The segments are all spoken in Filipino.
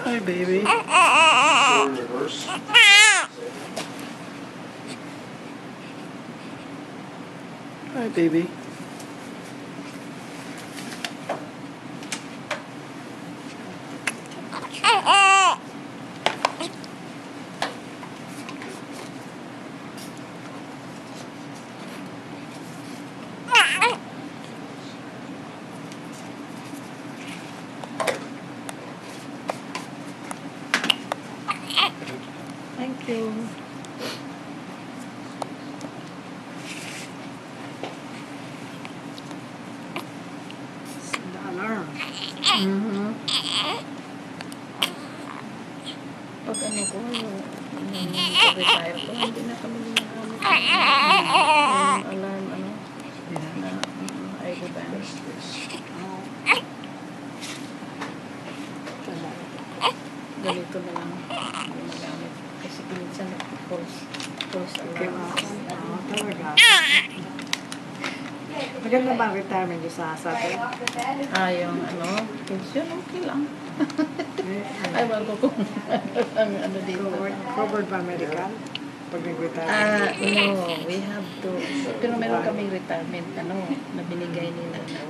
Hi, baby. Reverse. Hi, baby. Thank you. The alarm. Pag ano ko, yung pag-retire ko, hindi na kami ginagamit yung alarm, ano, na ID band. Oh. Ganito na lang ginagamit. Kasi minsan false Okay, alarm. talaga. Maganda ba ang retirement niyo sa atin? Yung ano, pension, okay lang. Ay, bago ko ang ano dito. Covered ba medical? Pag nag-retire? No, we have to. Pero meron kaming retirement, ano, na binigay nila na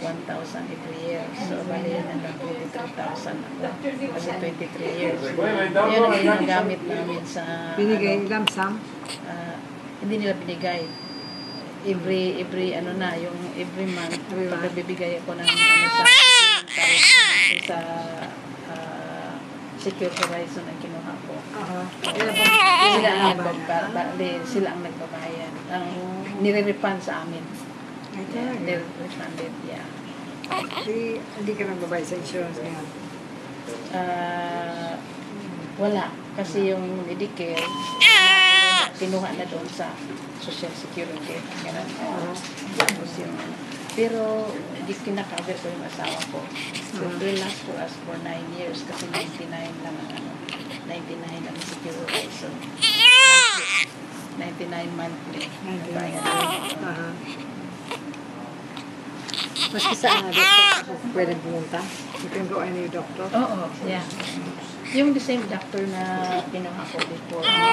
1,000 every year. So, bali na lang 23,000 ako. Kasi 23 years. Yun ang ginagamit namin sa, Binigay lump sum? hindi nila binigay. Every ano na, yung every month, Every pag month. nagbibigay ako ng ano sa Secure Horizon ang kinuha ko. Sila ang nagbabayad. Ang nire-refund sa amin. Ay, Yeah, talaga. they're refunded, yeah. Hindi ka nagbabayad sa insurance ngayon. Wala. Kasi yung Medicare, kinuha na doon sa Social Security. Ganun. Tapos yung pero hindi kinaka-cover ko yung asawa ko. So, they last for us for 9 years kasi 99 lang ang ano, 99 ang Secure Horizon. 99 monthly. Bayad. Maski saan na doctor ako pwede pumunta? You can go any doctor? Oo, yeah. Yung the same doctor na kinuha ko before.